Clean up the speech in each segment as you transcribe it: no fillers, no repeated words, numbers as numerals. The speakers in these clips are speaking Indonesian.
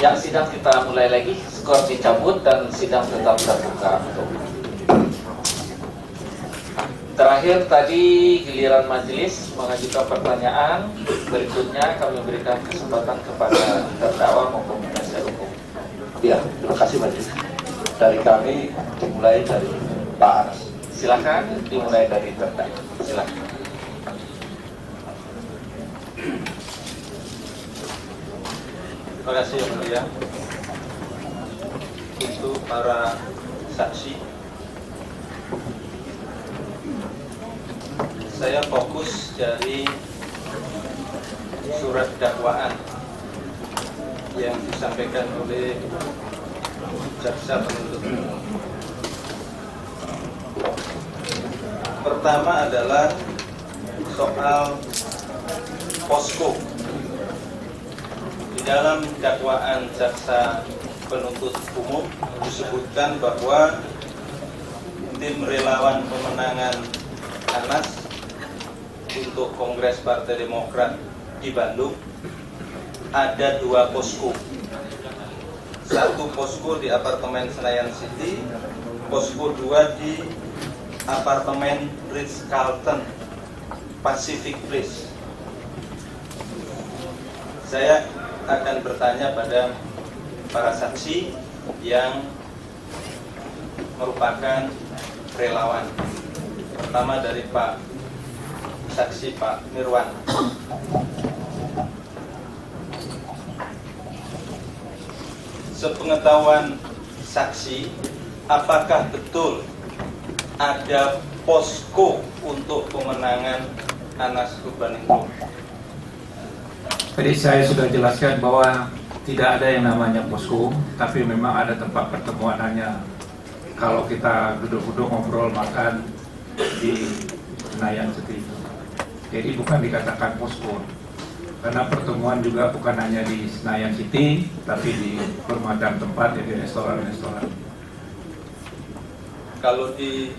Ya, sidang kita mulai lagi. Skor dicabut dan sidang tetap terbuka. Terakhir tadi giliran majelis mengajukan pertanyaan. Berikutnya kami berikan kesempatan kepada terdakwa maupun penasihat hukum. Ya, terima kasih majelis. Dari kami dimulai dari Pak Anas. Silakan dimulai dari terdakwa. Silakan. Terima kasih yang mulia. Untuk para saksi, saya fokus dari surat dakwaan yang disampaikan oleh jaksa penuntut umum. Pertama adalah soal posko. Di dalam dakwaan jaksa penuntut umum disebutkan bahwa tim relawan pemenangan Anas untuk Kongres Partai Demokrat di Bandung ada 2 posko. Satu posko di apartemen Senayan City, posko 2 di apartemen Ritz-Carlton Pacific Place. Saya akan bertanya pada para saksi yang merupakan relawan. Pertama dari Pak saksi Pak Mirwan. Sepengetahuan saksi, apakah betul ada posko untuk pemenangan Anas Urbaningrum? Tadi saya sudah jelaskan bahwa tidak ada yang namanya posko, tapi memang ada tempat pertemuan hanya kalau kita duduk-duduk ngobrol makan di Senayan City. Jadi bukan dikatakan posko, karena pertemuan juga bukan hanya di Senayan City, tapi di bermacam tempat, di restoran-restoran. Kalau di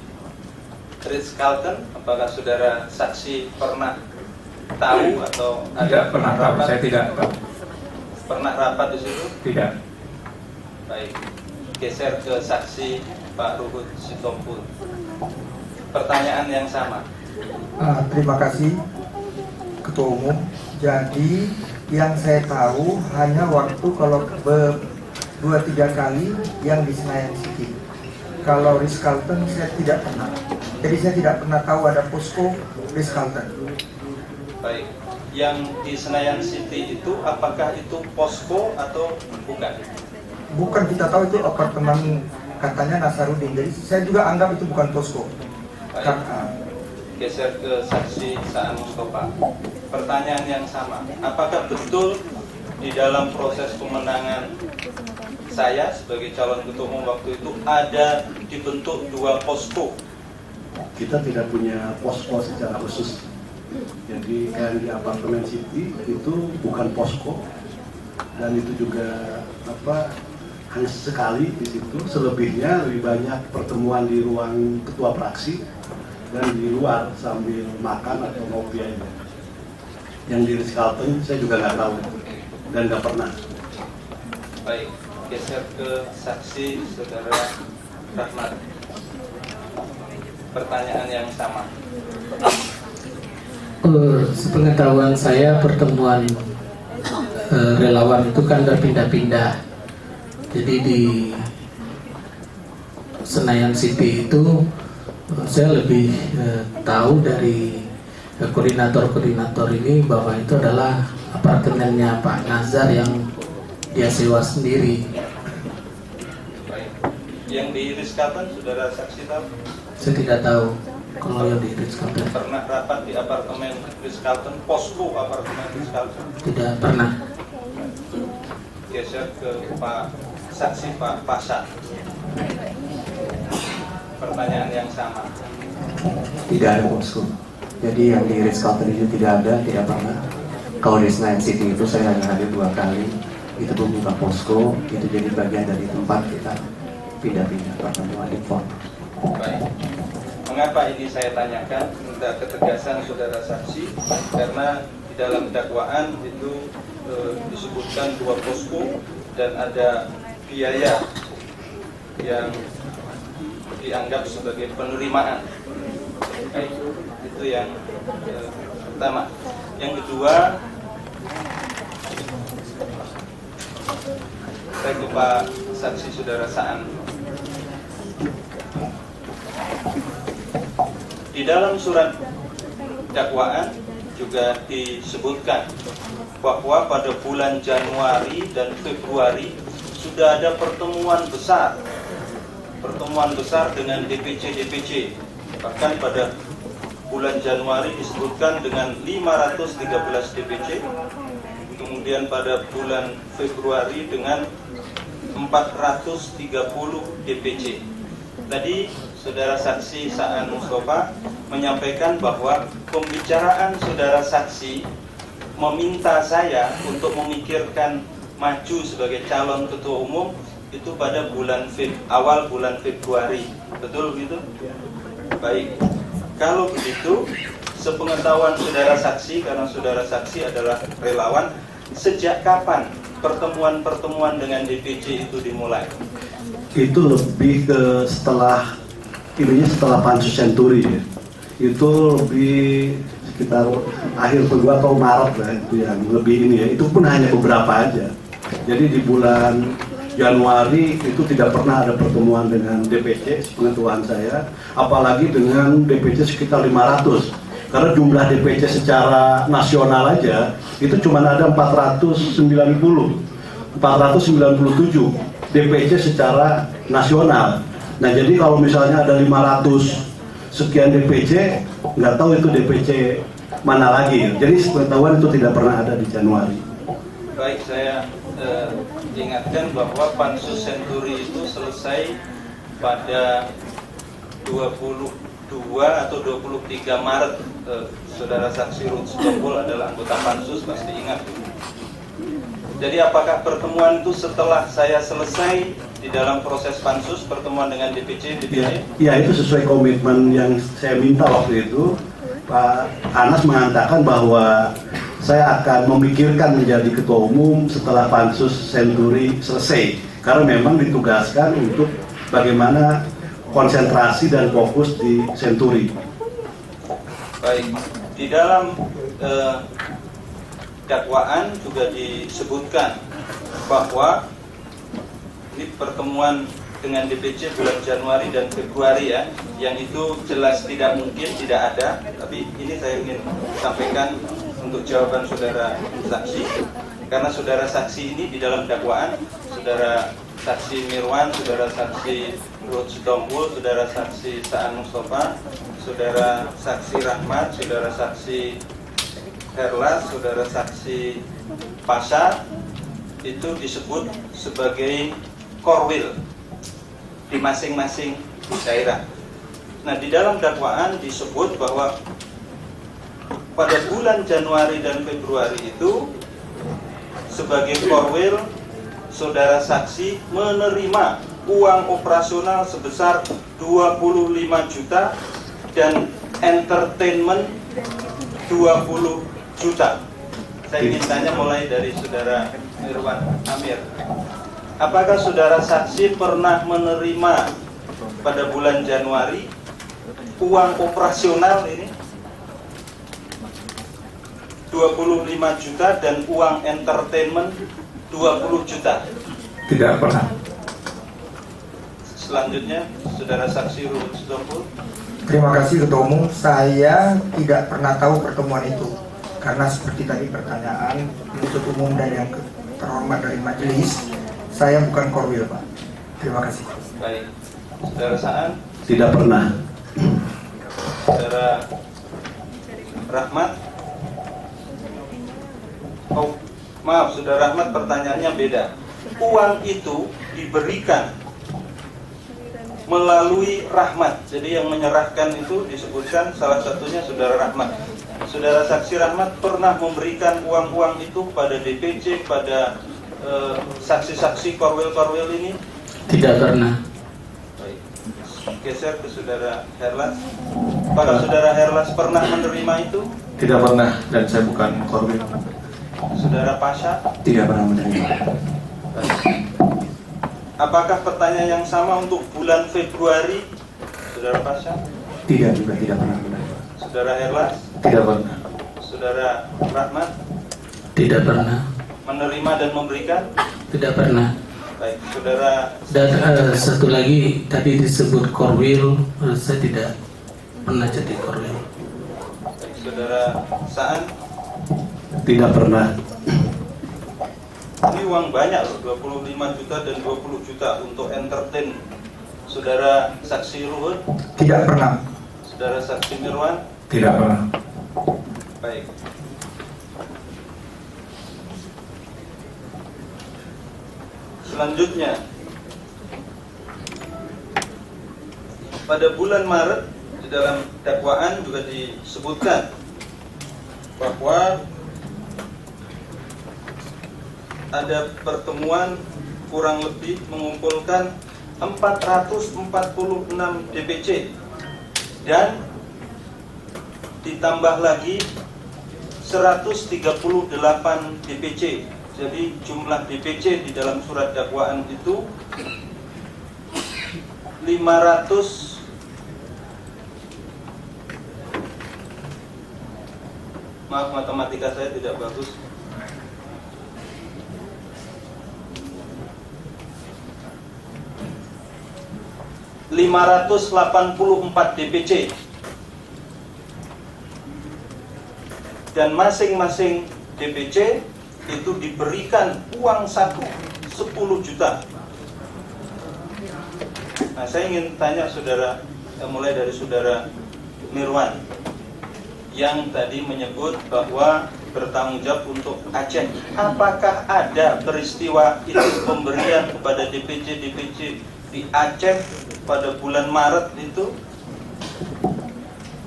Ritz-Carlton, apakah saudara saksi pernah tahu atau Tidak pernah tahu, saya tidak tahu. Pernah rapat di situ? Tidak. Baik, geser ke saksi Pak Ruhut Sitompul. Pertanyaan yang sama. Terima kasih Ketua Umum. Jadi yang saya tahu hanya waktu kalau 2-3 kali yang di Senayan City. Kalau Ritz-Carlton saya tidak pernah. Jadi saya tidak pernah tahu ada posko Ritz-Carlton. Baik, yang di Senayan City itu apakah itu posko atau bukan? Bukan, kita tahu itu apartemen katanya Nasarudin. Jadi saya juga anggap itu bukan posko. Baik, geser ke saksi Saan Mustafa. Pertanyaan yang sama, apakah betul di dalam proses pemenangan saya sebagai calon ketua umum waktu itu ada dibentuk 2 posko? Kita tidak punya posko secara khusus. Jadi yang di apartemen City itu bukan posko, dan itu juga hanya sekali di situ. Selebihnya lebih banyak pertemuan di ruang ketua fraksi dan di luar sambil makan atau ngopi aja. Yang di Ritz-Carlton saya juga nggak tahu dan nggak pernah. Baik, geser ke saksi saudara Rahmat. Pertanyaan yang sama. Sepengetahuan saya pertemuan relawan itu kan berpindah-pindah. Jadi di Senayan City itu saya lebih tahu dari koordinator-koordinator ini bahwa itu adalah apartemennya Pak Nazar yang dia sewa sendiri. Baik. Yang di Ritz-Carlton saudara saksi tahu? Saya tidak tahu kalau yang di Ritz-Carlton. Pernah rapat di apartemen Ritz-Carlton, posko apartemen Ritz-Carlton? Tidak pernah. Geser ke Pak saksi Pak Pasat. Pertanyaan yang sama. Tidak ada posko. Jadi yang di Ritz-Carlton itu tidak ada, tidak pernah. Kalau di Senayan City itu saya hanya hadir 2 kali. Itu bukan posko, itu jadi bagian dari tempat kita pindah-pindah pertemuan informal. Baik. Mengapa ini saya tanyakan, minta ketegasan saudara saksi, karena di dalam dakwaan itu disebutkan 2 posko dan ada biaya yang dianggap sebagai penerimaan. Baik, itu yang pertama. Yang kedua, saya ke Pak Saksi Saudara Saan. Di dalam surat dakwaan juga disebutkan bahwa pada bulan Januari dan Februari sudah ada pertemuan besar dengan DPC. Bahkan pada bulan Januari disebutkan dengan 513 DPC, kemudian pada bulan Februari dengan 430 DPC. Tadi Saudara Saksi Saan Mustafa menyampaikan bahwa pembicaraan Saudara Saksi meminta saya untuk memikirkan maju sebagai calon ketua umum itu pada awal bulan Februari. Betul begitu? Baik. Kalau begitu, sepengetahuan Saudara Saksi, karena Saudara Saksi adalah relawan, sejak kapan pertemuan-pertemuan dengan DPC itu dimulai? Itu lebih ke setelah Pansus Senturi ya. Itu lebih sekitar akhir Februari atau Maret lah, itu yang lebih ini ya. Itu pun hanya beberapa aja. Jadi di bulan Januari itu tidak pernah ada pertemuan dengan DPC, pengetahuan saya, apalagi dengan DPC sekitar 500. Karena jumlah DPC secara nasional aja itu cuma ada 497 DPC secara nasional. Nah jadi kalau misalnya ada 500 sekian DPC, nggak tahu itu DPC mana lagi. Jadi pengetahuan itu tidak pernah ada di Januari. Baik, saya ingatkan bahwa Pansus Senturi itu selesai pada 22 atau 23 Maret. Saudara Saksi Ruth Sitompul adalah anggota Pansus, pasti ingat. Jadi apakah pertemuan itu setelah saya selesai di dalam proses Pansus, pertemuan dengan DPC? Ya, itu sesuai komitmen yang saya minta waktu itu. Pak Anas mengatakan bahwa saya akan memikirkan menjadi ketua umum setelah Pansus Senturi selesai. Karena memang ditugaskan untuk bagaimana konsentrasi dan fokus di Senturi. Baik, di dalam dakwaan juga disebutkan bahwa ini pertemuan dengan DPC bulan Januari dan Februari ya, yang itu jelas tidak mungkin, tidak ada. Tapi ini saya ingin sampaikan untuk jawaban Saudara Saksi, karena Saudara Saksi ini di dalam dakwaan, Saudara Saksi Mirwan, Saudara Saksi Ruth Sitompul, Saudara Saksi Saan Mustafa, Saudara Saksi Rahmat, Saudara Saksi Herlas, Saudara Saksi Pasha, itu disebut sebagai korwil di masing-masing daerah. Nah, di dalam dakwaan disebut bahwa pada bulan Januari dan Februari itu sebagai korwil Saudara Saksi menerima uang operasional sebesar 25 juta dan entertainment 20 juta. Saya ingin tanya mulai dari Saudara Mirwan Amir. Apakah Saudara Saksi pernah menerima pada bulan Januari uang operasional ini 25 juta dan uang entertainment 20 juta? Tidak pernah. Selanjutnya Saudara Saksi Ruth Sitompul. Terima kasih Ketua Umum, saya tidak pernah tahu pertemuan itu. Karena seperti tadi pertanyaan penuntut umum dan yang terhormat dari majelis, saya bukan korwil, Pak. Terima kasih. Baik, Saudara Saan. Tidak pernah. Saudara Rahmat. Oh, maaf, Saudara Rahmat, pertanyaannya beda. Uang itu diberikan melalui Rahmat. Jadi yang menyerahkan itu disebutkan salah satunya Saudara Rahmat. Saudara Saksi Rahmat pernah memberikan uang-uang itu pada DPC, pada saksi-saksi korwil-korwil ini? Tidak pernah. Baik. Geser ke Saudara Herlas. Apakah Saudara Herlas pernah menerima itu? Tidak pernah, dan saya bukan korwil. Saudara Pasha? Tidak pernah menerima. Apakah pertanyaan yang sama untuk bulan Februari, Saudara Pasha? Tidak juga, tidak pernah. Saudara Herlas? Tidak pernah. Saudara Rahmat? Tidak pernah. Menerima dan memberikan? Tidak pernah. Baik, Saudara. Dan satu lagi tadi disebut korwil, saya tidak pernah jadi korwil. Baik, Saudara Saan? Tidak pernah. Ini uang banyak loh, 25 juta dan 20 juta untuk entertain. Saudara Saksi Ruhut? Tidak pernah. Saudara Saksi Mirwan? Tidak pernah. Baik. Selanjutnya, pada bulan Maret di dalam dakwaan juga disebutkan bahwa ada pertemuan kurang lebih mengumpulkan 446 DPC dan ditambah lagi 138 DPC. Jadi jumlah DPC di dalam surat dakwaan itu 500 maaf matematika saya tidak bagus. 584 DPC dan masing-masing DPC itu diberikan uang saku 10 juta. Nah, saya ingin tanya saudara, mulai dari saudara Mirwan yang tadi menyebut bahwa bertanggung jawab untuk Aceh. Apakah ada peristiwa itu pemberian kepada DPC di Aceh pada bulan Maret itu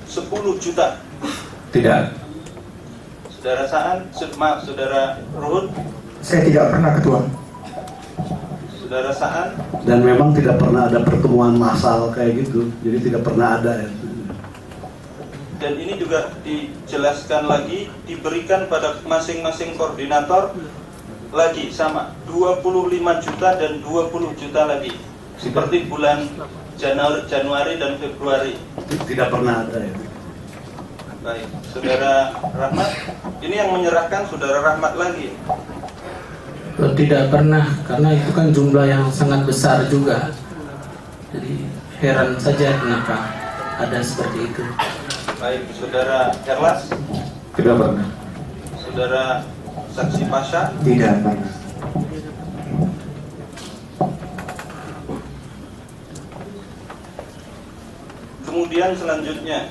10 juta? Tidak. Saudara Saan, maaf, Saudara Ruhut? Saya tidak pernah, Ketua. Saudara Saan? Dan memang tidak pernah ada pertemuan massal kayak gitu, jadi tidak pernah ada ya. Dan ini juga dijelaskan lagi, diberikan pada masing-masing koordinator lagi sama 25 juta dan 20 juta lagi, seperti bulan Januari dan Februari. Tidak pernah ada ya. Baik, Saudara Rahmat, ini yang menyerahkan Saudara Rahmat lagi. Tidak pernah, karena itu kan jumlah yang sangat besar juga. Jadi heran saja kenapa ada seperti itu. Baik, Saudara Herlas? Tidak pernah. Saudara Saksi Pasha? Tidak pernah. Kemudian selanjutnya,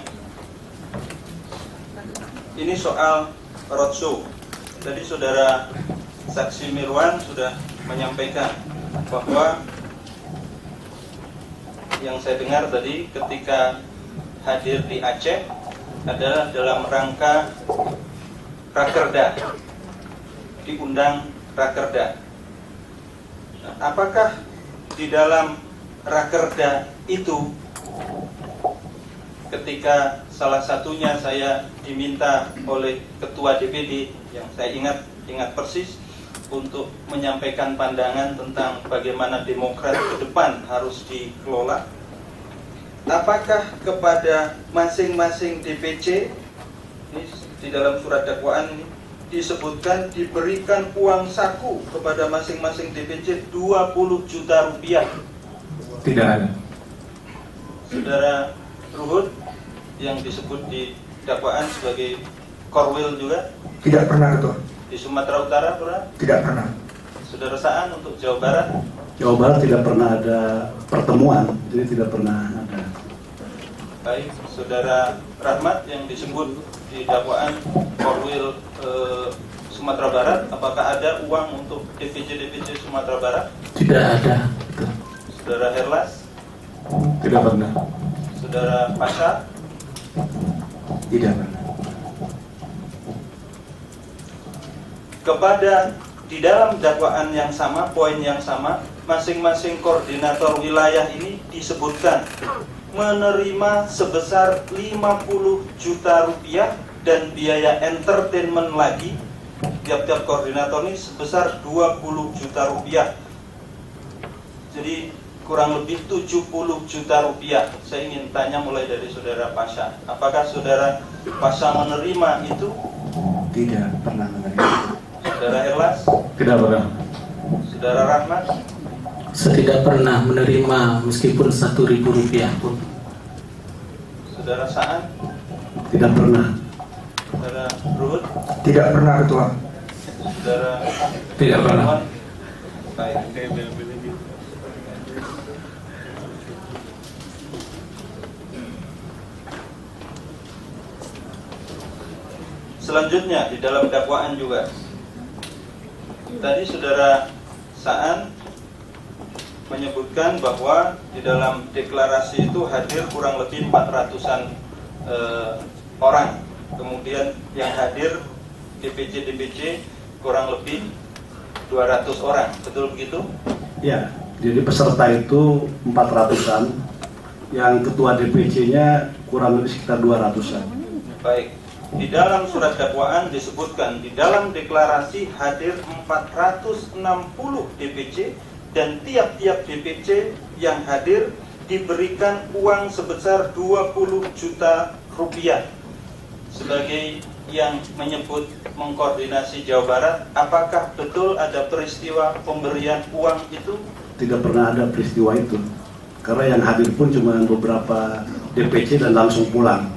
ini soal roadshow. Tadi Saudara Saksi Mirwan sudah menyampaikan bahwa yang saya dengar tadi ketika hadir di Aceh adalah dalam rangka Rakerda, diundang Rakerda. Nah, apakah di dalam Rakerda itu ketika salah satunya saya diminta oleh Ketua DPD yang saya ingat persis untuk menyampaikan pandangan tentang bagaimana Demokrat ke depan harus dikelola. Apakah kepada masing-masing DPC ini di dalam surat dakwaan ini disebutkan diberikan uang saku kepada masing-masing DPC 20 juta rupiah? Tidak ada. Saudara Ruhut yang disebut di dakwaan sebagai korwil juga? Tidak pernah, Ketua. Di Sumatera Utara pernah? Tidak pernah. Saudara Saan untuk Jawa Barat? Jawa Barat tidak pernah ada pertemuan, jadi tidak pernah ada. Baik, Saudara Rahmat yang disebut di dakwaan korwil Sumatera Barat, apakah ada uang untuk DPC Sumatera Barat? Tidak ada. Saudara Herlas? Tidak pernah. Saudara Pasha? Tidak pernah. Kepada di dalam dakwaan yang sama, poin yang sama, masing-masing koordinator wilayah ini disebutkan menerima sebesar 50 juta rupiah dan biaya entertainment lagi tiap-tiap koordinator ini sebesar 20 juta rupiah. Jadi kurang lebih 70 juta rupiah. Saya ingin tanya mulai dari saudara Pasha. Apakah saudara Pasha menerima itu? Tidak pernah menerima. Saudara Herlas? Tidak pernah. Saudara Rahmat? Saya tidak pernah menerima meskipun 1.000 rupiah pun. Saudara Saan? Tidak pernah. Saudara Ruhut? Tidak pernah Ketua. Saudara Tidak pernah. Irwan? Baik. Selanjutnya di dalam dakwaan juga, tadi saudara Saan menyebutkan bahwa di dalam deklarasi itu hadir kurang lebih 400-an orang. Kemudian yang hadir DPC kurang lebih 200 orang. Betul begitu? Ya, jadi peserta itu 400-an, yang ketua DPC-nya kurang lebih sekitar 200-an. Baik. Di dalam surat dakwaan disebutkan di dalam deklarasi hadir 460 DPC dan tiap-tiap DPC yang hadir diberikan uang sebesar 20 juta rupiah. Sebagai yang menyebut mengkoordinasi Jawa Barat, apakah betul ada peristiwa pemberian uang itu? Tidak pernah ada peristiwa itu, karena yang hadir pun cuma beberapa DPC dan langsung pulang.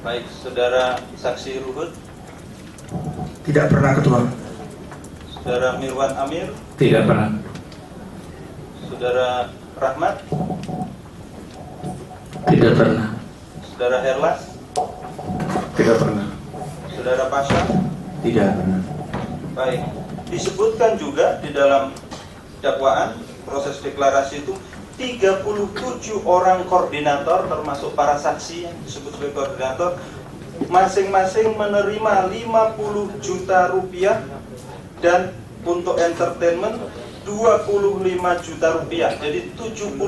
Baik, saudara saksi Ruhut, Tidak pernah Ketua. saudara Mirwan Amir, Tidak pernah. saudara Rahmat, Tidak pernah. saudara Herlas, Tidak pernah. saudara Pasha. Tidak pernah. Baik, disebutkan juga di dalam dakwaan proses deklarasi itu 37 orang koordinator termasuk para saksi yang disebut sebagai koordinator masing-masing menerima 50 juta rupiah dan untuk entertainment 25 juta rupiah, jadi 75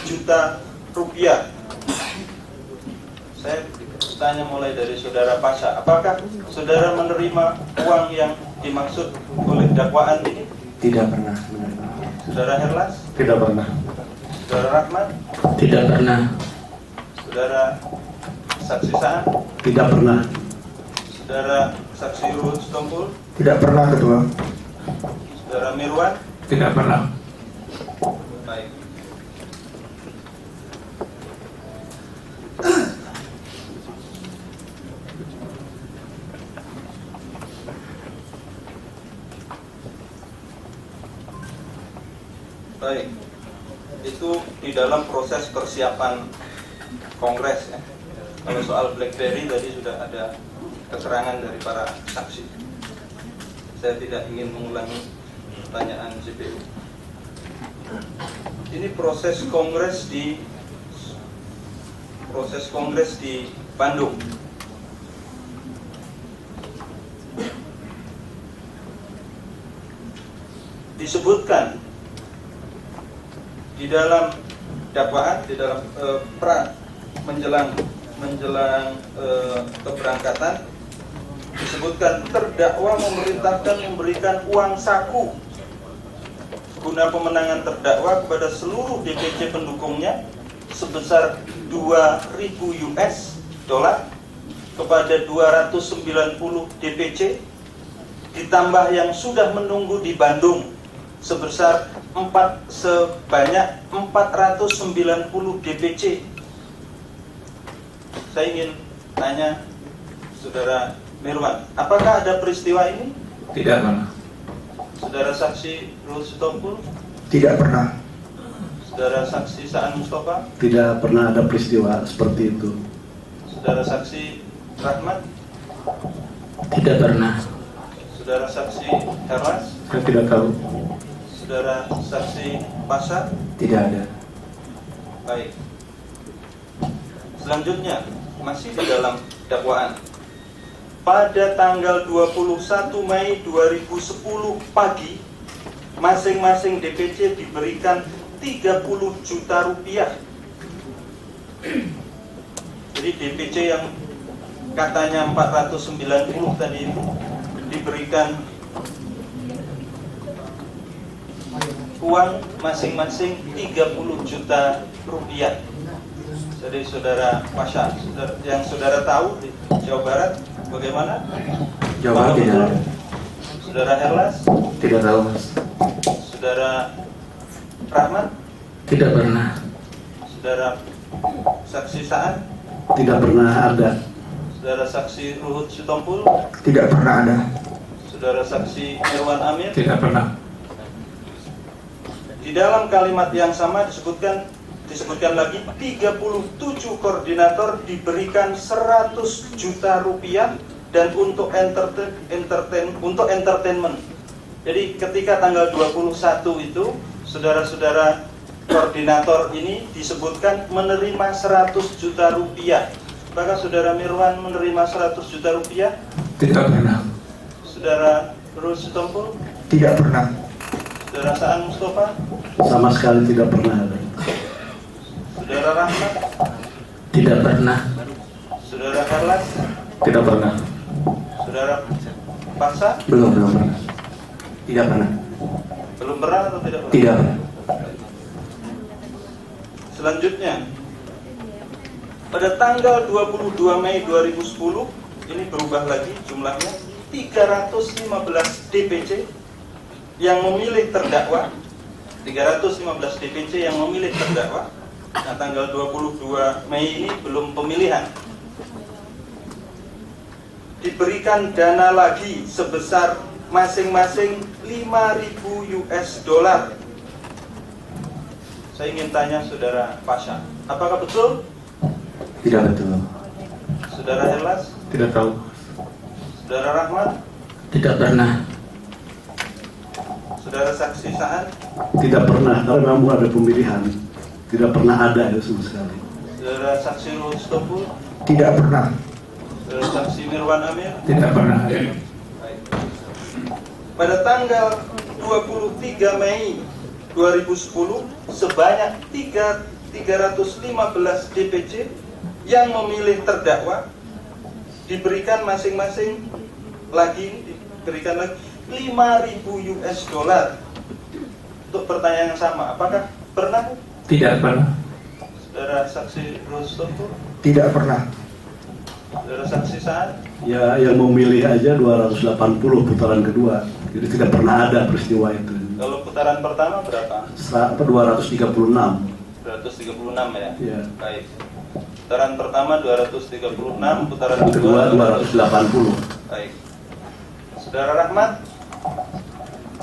juta rupiah. Saya tanya mulai dari saudara Pasha, apakah saudara menerima uang yang dimaksud oleh dakwaan ini? Tidak pernah menerima. Saudara Herlas? Tidak pernah. Saudara Rahmat? Tidak pernah. Saudara saksi Saan? Tidak pernah. Saudara saksi Ruhut Sitompul? Tidak pernah Ketua. Saudara Mirwan? Tidak pernah. Baik. Baik. Itu di dalam proses persiapan kongres ya. Kalau soal BlackBerry tadi sudah ada keterangan dari para saksi. Saya tidak ingin mengulangi pertanyaan CPU. Ini proses kongres di Bandung. Disebutkan di dalam dakwaan, di dalam menjelang keberangkatan, disebutkan terdakwa memerintahkan memberikan uang saku guna pemenangan terdakwa kepada seluruh DPC pendukungnya sebesar 2.000 US dollar kepada 290 DPC ditambah yang sudah menunggu di Bandung sebesar sebanyak 490 DPC. Saya ingin tanya saudara Mirwan, apakah ada peristiwa ini? Tidak pernah. Saudara saksi Ruhut Sitompul? Tidak pernah. Saudara saksi Saan Mustafa? Tidak pernah ada peristiwa seperti itu. Saudara saksi Rahmat? Tidak pernah. Saudara saksi Herlas? Saya tidak tahu. Saudara saksi Pasha? Tidak ada. Baik. Selanjutnya, masih di dalam dakwaan. Pada tanggal 21 Mei 2010 pagi, masing-masing DPC diberikan 30 juta rupiah. Jadi DPC yang katanya 490 tadi itu diberikan uang masing-masing 30 juta rupiah. Jadi saudara Pasha, yang saudara tahu di Jawa Barat bagaimana? Jawa Barat tidak. Saudara Herlas? Tidak tahu, Mas. Saudara Rahmat? Tidak pernah. Saudara Saksi Saan? Tidak pernah ada. Saudara Saksi Ruhut Sitompul? Tidak pernah ada. Saudara Saksi Irwan Amir? Tidak pernah. Di dalam kalimat yang sama disebutkan lagi 37 koordinator diberikan 100 juta rupiah dan untuk entertainment. Jadi ketika tanggal 21 itu saudara-saudara koordinator ini disebutkan menerima 100 juta rupiah. Apakah saudara Mirwan menerima 100 juta rupiah? Tidak pernah. Saudara Rus Sitompul? Tidak pernah. Saudara Saan Mustafa? Sama sekali tidak pernah ada. Saudara Rahmat? Tidak pernah. Saudara Herlas? Tidak pernah. Saudara Pasha? Belum pernah. Tidak pernah. Belum pernah atau tidak pernah? Tidak pernah. Selanjutnya, pada tanggal 22 Mei 2010, ini berubah lagi jumlahnya, 315 DPC yang memilih terdakwa, 315 DPC yang memilih terdakwa. Nah, tanggal 22 Mei ini belum pemilihan. Diberikan dana lagi sebesar masing-masing 5.000 US dollar. Saya ingin tanya saudara Pasha, apakah betul? Tidak betul. Saudara Herlas? Tidak tahu. Saudara Rahmat? Tidak pernah. Saudara Saksi Saan? Tidak pernah, karena memang ada pemilihan. Tidak pernah ada itu sama sekali. Saudara Saksi Ruhut Sitompul? Tidak pernah. Saudara Saksi Mirwan Amir? Tidak pernah. Baik. Pada tanggal 23 Mei 2010, sebanyak 315 DPC yang memilih terdakwa diberikan masing-masing diberikan lagi 5.000 US dollar. Untuk pertanyaan yang sama, apakah pernah? Tidak pernah. Saudara Saksi Rustompul? Tidak pernah. Saudara Saksi Saan? Ya, yang memilih aja 280 putaran kedua. Jadi tidak pernah ada peristiwa itu. Kalau putaran pertama berapa? 236. 236 ya? Ya. Baik. Putaran pertama 236, putaran Kedua kedua 280. Baik. Saudara Rahmat?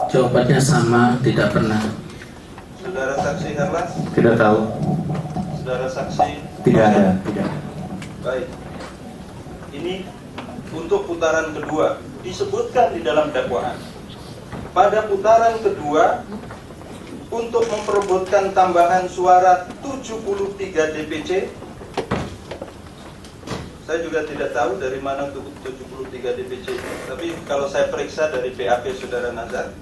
Jawabannya sama, tidak pernah. Saudara Saksi Herlas? Tidak tahu. Saudara Saksi? Tidak ada. Tidak. Baik. Ini untuk putaran kedua disebutkan di dalam dakwaan. Pada putaran kedua, untuk memperebutkan tambahan suara 73 DPC, saya juga tidak tahu dari mana 73 DPC, tapi kalau saya periksa dari BAP Saudara Nazar,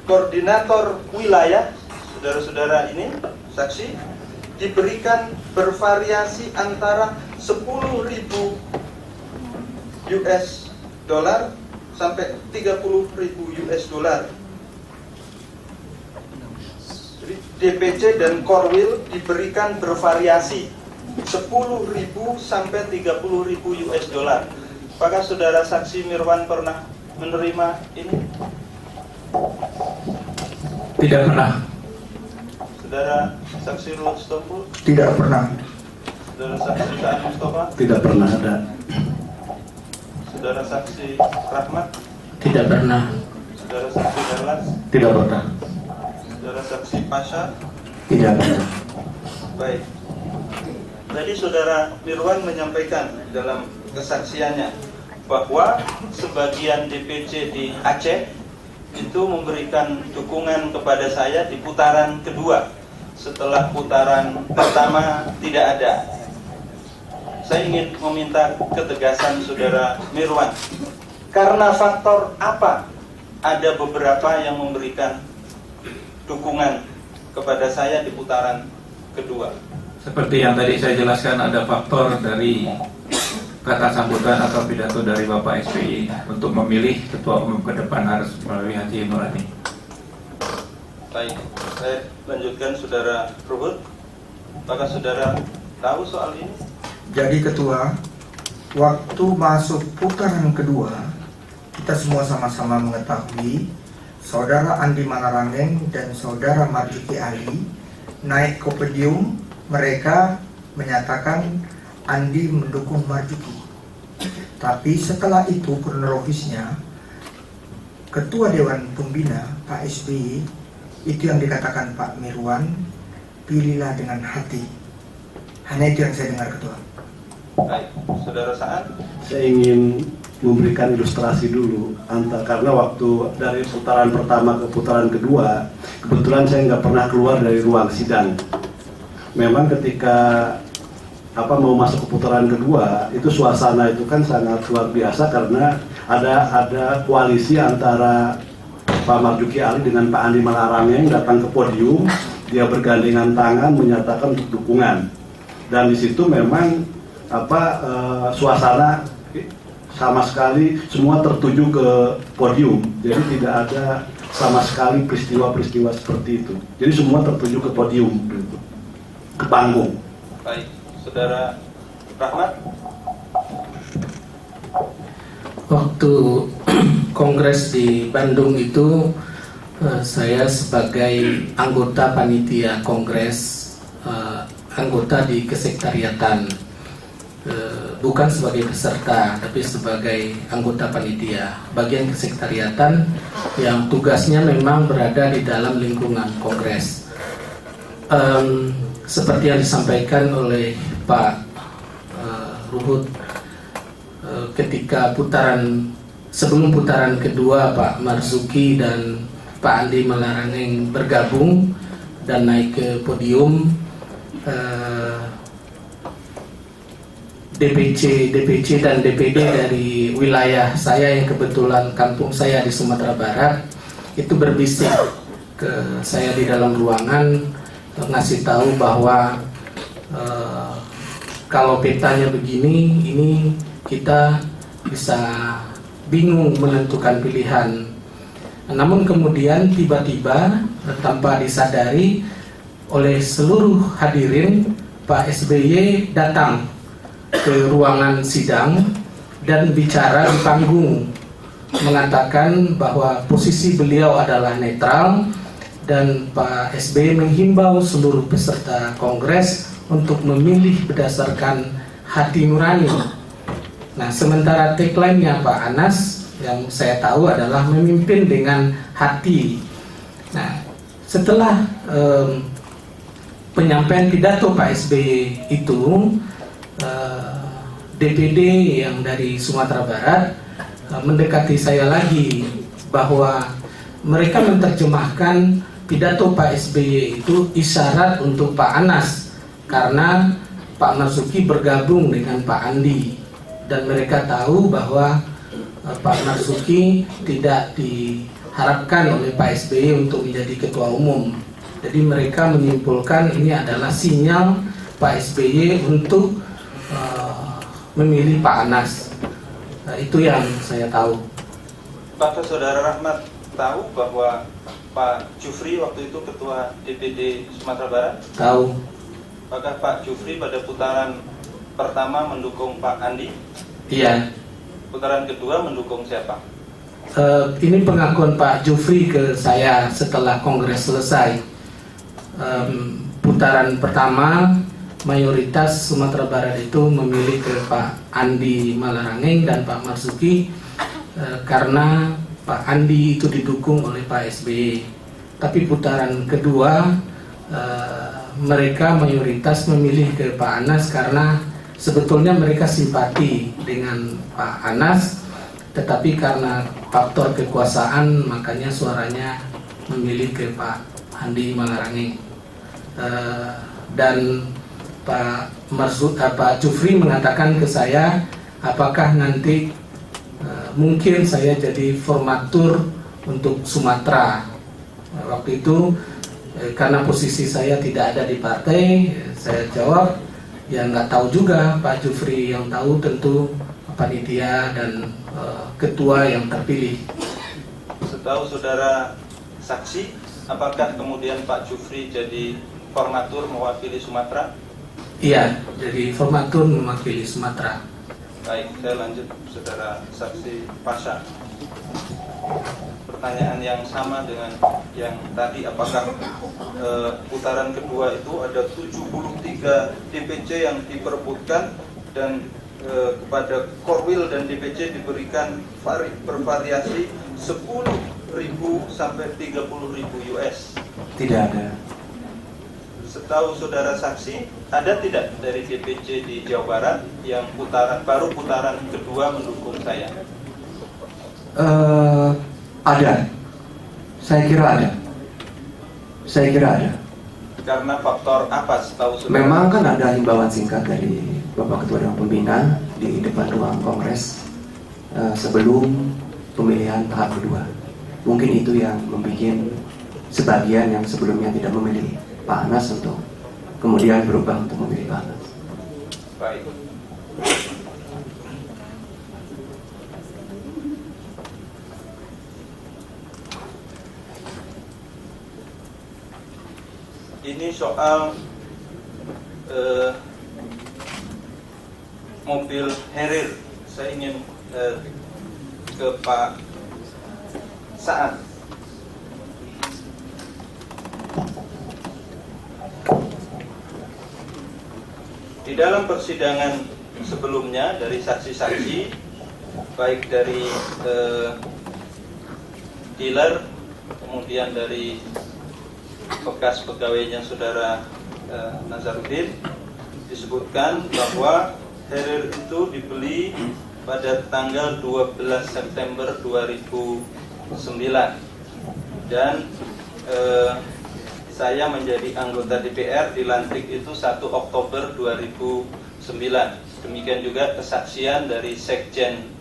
koordinator wilayah, saudara-saudara ini, saksi, diberikan bervariasi antara 10.000 US dollar sampai 30.000 US dollar. Jadi DPC dan Korwil diberikan bervariasi 10.000 sampai 30.000 US dollar. Apakah saudara Saksi Mirwan pernah menerima ini? Tidak pernah. Saudara Saksi Ruhut Sitompul? Tidak pernah. Saudara Saksi Saan Mustafa? Tidak pernah ada. Saudara Saksi Rahmat? Tidak pernah. Saudara Saksi Herlas? Tidak pernah. Saudara Saksi Pasha? Tidak pernah. Baik. Tadi saudara Mirwan menyampaikan dalam kesaksiannya bahwa sebagian DPC di Aceh itu memberikan dukungan kepada saya di putaran kedua. Setelah putaran pertama tidak ada. Saya ingin meminta ketegasan saudara Mirwan. Karena faktor apa ada beberapa yang memberikan dukungan kepada saya di putaran kedua? Seperti yang tadi saya jelaskan, ada faktor dari kata sambutan atau pidato dari Bapak SBY untuk memilih ketua umum ke depan harus melalui hati nurani. Baik, saya lanjutkan Saudara Ruhut. Apakah Saudara tahu soal ini? Jadi Ketua, waktu masuk putaran kedua, kita semua sama-sama mengetahui Saudara Andi Malarangeng dan Saudara Marzuki Ali naik ke podium. Mereka menyatakan Andi mendukung Marzuki. Tapi setelah itu kronologisnya, Ketua Dewan Pembina Pak SBY itu yang dikatakan Pak Mirwan, pilihlah dengan hati. Hanya itu yang saya dengar, Ketua. Baik, Saudara Saan. Saya ingin memberikan ilustrasi dulu karena waktu dari putaran pertama ke putaran kedua, kebetulan saya nggak pernah keluar dari ruang sidang. Memang ketika mau masuk ke putaran kedua, itu suasana itu kan sangat luar biasa karena ada koalisi antara Pak Marzuki Ali dengan Pak Andi Malarangeng datang ke podium, dia bergandengan tangan menyatakan dukungan. Dan di situ memang suasana sama sekali semua tertuju ke podium, jadi tidak ada sama sekali peristiwa-peristiwa seperti itu. Jadi semua tertuju ke podium, ke panggung. Baik, Saudara Rahmat. Waktu kongres di Bandung itu saya sebagai anggota panitia kongres, anggota di kesekretariatan, bukan sebagai peserta tapi sebagai anggota panitia bagian kesekretariatan yang tugasnya memang berada di dalam lingkungan kongres. Seperti yang disampaikan oleh Pak Ruhut, ketika sebelum putaran kedua Pak Marzuki dan Pak Andi Malarangeng bergabung dan naik ke podium, DPC dan DPD dari wilayah saya yang kebetulan kampung saya di Sumatera Barat itu berbisik ke saya di dalam ruangan, ngasih tahu bahwa kalau petanya begini, ini kita bisa bingung menentukan pilihan. Namun kemudian tiba-tiba tanpa disadari oleh seluruh hadirin, Pak SBY datang ke ruangan sidang dan bicara di panggung, mengatakan bahwa posisi beliau adalah netral dan Pak SBY menghimbau seluruh peserta kongres untuk memilih berdasarkan hati nurani. Nah, sementara tagline-nya Pak Anas yang saya tahu adalah memimpin dengan hati. Nah, setelah penyampaian pidato Pak SBY itu, DPD yang dari Sumatera Barat mendekati saya lagi bahwa mereka menerjemahkan pidato Pak SBY itu isyarat untuk Pak Anas karena Pak Marzuki bergabung dengan Pak Andi dan mereka tahu bahwa Pak Marzuki tidak diharapkan oleh Pak SBY untuk menjadi ketua umum. Jadi mereka menyimpulkan ini adalah sinyal Pak SBY untuk memilih Pak Anas. Nah, itu yang saya tahu. Apakah Saudara Rahmat tahu bahwa Pak Jufri waktu itu ketua DPD Sumatera Barat? Tahu. Apakah Pak Jufri pada putaran pertama mendukung Pak Andi? Iya. Putaran kedua mendukung siapa? Ini pengakuan Pak Jufri ke saya setelah kongres selesai. Putaran pertama mayoritas Sumatera Barat itu memilih ke Pak Andi Malarangeng dan Pak Marzuki karena Pak Andi itu didukung oleh Pak SBY. Tapi putaran kedua mereka mayoritas memilih ke Pak Anas karena sebetulnya mereka simpati dengan Pak Anas, tetapi karena faktor kekuasaan makanya suaranya memilih ke Pak Andi Malarangeng. Dan Pak Jufri mengatakan ke saya, apakah nanti mungkin saya jadi formatur untuk Sumatera. Waktu itu karena posisi saya tidak ada di partai, saya jawab Ya nggak tahu juga, Pak Jufri yang tahu tentu panitia dan ketua yang terpilih. Setahu saudara saksi, apakah kemudian Pak Jufri jadi formatur mewakili Sumatera? Iya, jadi formatur mewakili Sumatera. Baik, saya lanjut saudara saksi Pasha. Pertanyaan yang sama dengan yang tadi, apakah putaran kedua itu ada 73 DPC yang diperebutkan dan kepada Korwil dan DPC diberikan bervariasi 10.000 sampai 30.000 US? Tidak ada. Setahu saudara saksi, ada tidak dari DPC di Jawa Barat yang baru putaran kedua mendukung saya? Ada. Saya kira ada. Karena faktor apa setahu saudara? Memang kan ada himbauan singkat dari Bapak Ketua Dewan Pembina di depan ruang Kongres sebelum pemilihan tahap kedua. Mungkin itu yang membuat sebagian yang sebelumnya tidak memilih Pak Anas untuk kemudian berubah untuk memilih Pak Anas. Baik. Ini soal mobil Harrier. Saya ingin ke Pak Saad. Di dalam persidangan sebelumnya dari saksi-saksi, baik dari dealer, kemudian dari bekas pegawainya saudara Nazarudin, disebutkan bahwa Harrier itu dibeli pada tanggal 12 September 2009 dan saya menjadi anggota DPR dilantik itu 1 Oktober 2009. Demikian juga kesaksian dari Sekjen